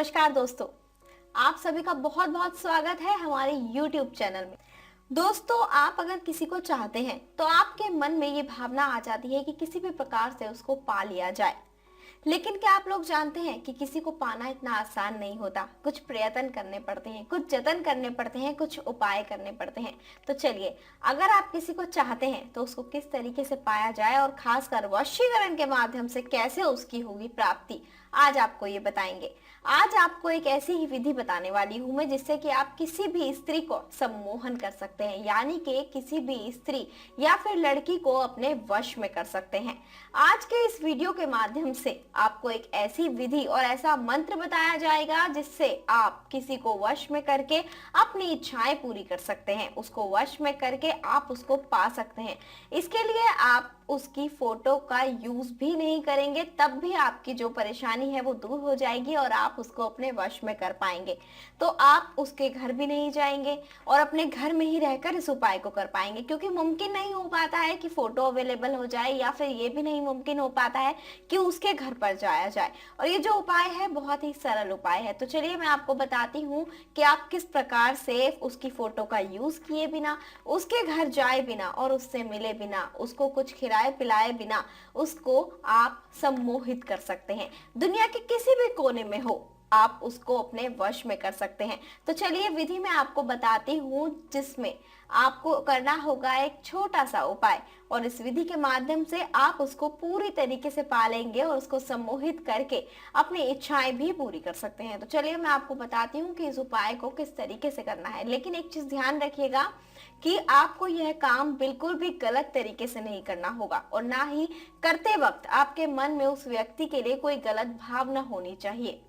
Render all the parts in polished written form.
नमस्कार दोस्तों, आप सभी का बहुत बहुत स्वागत है हमारे YouTube चैनल में। दोस्तों, आप अगर किसी को चाहते हैं तो आपके मन में ये भावना आ जाती है कि किसी भी प्रकार से उसको पा लिया जाए। लेकिन क्या आप लोग जानते हैं कि किसी को पाना इतना आसान नहीं होता। कुछ प्रयत्न करने पड़ते हैं, कुछ जतन करने पड़ते हैं, कुछ उपाय करने पड़ते हैं। तो चलिए, अगर आप किसी को चाहते हैं तो उसको किस तरीके से पाया जाए और खासकर वशीकरण के माध्यम से कैसे उसकी होगी प्राप्ति, आज आपको ये बताएंगे। आज आपको एक ऐसी ही विधि बताने वाली हूं मैं जिससे कि आप किसी भी स्त्री को सम्मोहन कर सकते हैं, यानी कि किसी भी स्त्री या फिर लड़की को अपने वश में कर सकते हैं। आज के इस वीडियो के माध्यम से आपको एक ऐसी विधि और ऐसा मंत्र बताया जाएगा जिससे आप किसी को वश में करके अपनी इच्छाएं पूरी कर सकते हैं। उसको वश में करके आप उसको पा सकते हैं। इसके लिए आप उसकी फोटो का यूज भी नहीं करेंगे, तब भी आपकी जो परेशानी है वो दूर हो जाएगी और आप उसको अपने वश में कर पाएंगे। तो आप उसके घर भी नहीं जाएंगे और अपने घर में ही रहकर इस उपाय को कर पाएंगे, क्योंकि मुमकिन नहीं हो पाता है कि फोटो अवेलेबल हो जाए, या फिर ये भी नहीं मुमकिन हो पाता है कि उसके घर पर जाया जाए। और ये जो उपाय है बहुत ही सरल उपाय है। तो चलिए मैं आपको बताती हूँ कि आप किस प्रकार से उसकी फोटो का यूज किए बिना, उसके घर जाए बिना और उससे मिले बिना, उसको कुछ खिलाए पिलाए बिना उसको आप सम्मोहित कर सकते हैं। दुनिया के किसी भी कोने में हो, आप उसको अपने वश में कर सकते हैं। तो चलिए विधि मैं आपको बताती हूँ, जिसमें आपको करना होगा एक छोटा सा उपाय, और इस विधि के माध्यम से आप उसको पूरी तरीके से पालेंगे और उसको सम्मोहित करके अपनी इच्छाएं भी पूरी कर सकते हैं। तो चलिए मैं आपको बताती हूँ कि इस उपाय को किस तरीके से करना है। लेकिन एक चीज ध्यान रखिएगा कि आपको यह काम बिल्कुल भी गलत तरीके से नहीं करना होगा, और ना ही करते वक्त आपके मन में उस व्यक्ति के लिए कोई गलत भावना होनी चाहिए।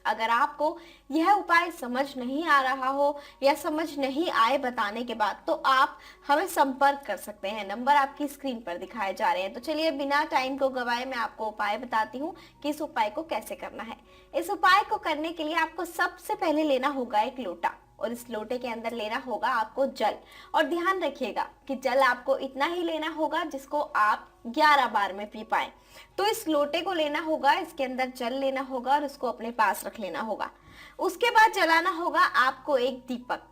अगर आपको यह उपाय समझ नहीं आ रहा हो या समझ नहीं आए बताने के बाद, तो आप हमें संपर्क कर सकते हैं। नंबर आपकी स्क्रीन पर दिखाए जा रहे हैं। तो चलिए बिना टाइम को गवाए मैं आपको उपाय बताती हूँ कि इस उपाय को कैसे करना है। इस उपाय को करने के लिए आपको सबसे पहले लेना होगा एक लोटा, और इस लोटे के अंदर लेना होगा आपको जल। और ध्यान रखिएगा कि जल आपको इतना ही लेना होगा जिसको आप 11 बार में पी पाए। तो इस लोटे को लेना होगा, इसके अंदर जल लेना होगा और इसको अपने पास रख लेना होगा। उसके बाद जलाना होगा आपको एक दीपक,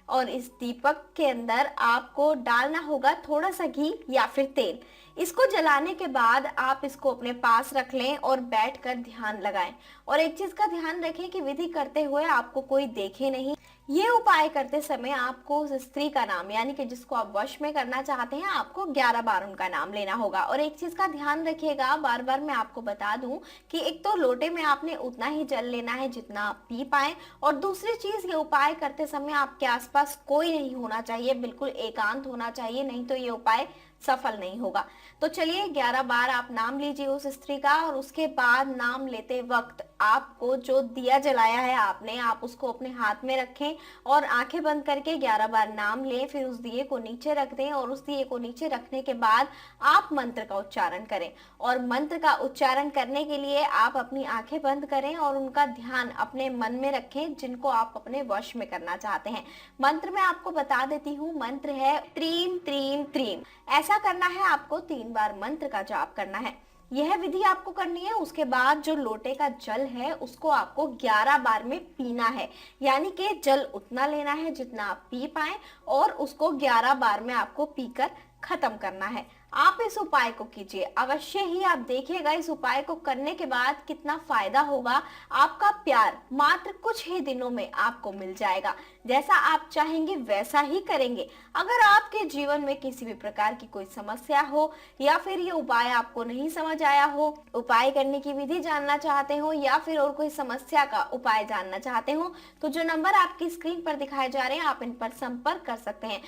और इस दीपक के अंदर आपको डालना होगा थोड़ा सा घी या फिर तेल। इसको जलाने के बाद आप इसको अपने पास रख लें और बैठकर ध्यान लगाएं। और एक चीज का ध्यान रखें कि विधि करते हुए आपको कोई देखे नहीं। ये उपाय करते समय आपको उस स्त्री का नाम, यानी कि जिसको आप वश में करना चाहते हैं, आपको 11 बार उनका नाम लेना होगा। और एक चीज का ध्यान रखिएगा, बार बार मैं आपको बता दूं कि एक तो लोटे में आपने उतना ही जल लेना है जितना आप पी पाए, और दूसरी चीज ये उपाय करते समय आपके आसपास कोई नहीं होना चाहिए, बिल्कुल एकांत होना चाहिए, नहीं तो ये उपाय सफल नहीं होगा। तो चलिए 11 बार आप नाम लीजिए उस स्त्री का, और उसके बाद नाम लेते वक्त आपको जो दिया जलाया है आपने, आप उसको अपने हाथ में रखें और आंखें बंद करके 11 बार नाम लें। फिर उस दिए को नीचे रख दें, और उस दिए को नीचे रखने के बाद आप मंत्र का उच्चारण करें। और मंत्र का उच्चारण करने के लिए आप अपनी आंखें बंद करें और उनका ध्यान अपने मन में रखें जिनको आप अपने वश में करना चाहते हैं। मंत्र मैं आपको बता देती हूँ, मंत्र है त्रीम त्रीम त्रीम। ऐसा करना है, आपको 3 बार मंत्र का जाप करना है। यह विधि आपको करनी है। उसके बाद जो लोटे का जल है उसको आपको 11 बार में पीना है, यानी कि जल उतना लेना है जितना आप पी पाए, और उसको 11 बार में आपको पीकर खत्म करना है। आप इस उपाय को कीजिए अवश्य ही, आप देखिएगा इस उपाय को करने के बाद कितना फायदा होगा। आपका प्यार मात्र कुछ ही दिनों में आपको मिल जाएगा। जैसा आप चाहेंगे वैसा ही करेंगे। अगर आपके जीवन में किसी भी प्रकार की कोई समस्या हो, या फिर ये उपाय आपको नहीं समझ आया हो, उपाय करने की विधि जानना चाहते हो, या फिर और कोई समस्या का उपाय जानना चाहते हो, तो जो नंबर आपकी स्क्रीन पर दिखाए जा रहे हैं आप इन पर संपर्क कर सकते हैं।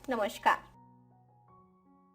नमस्कार।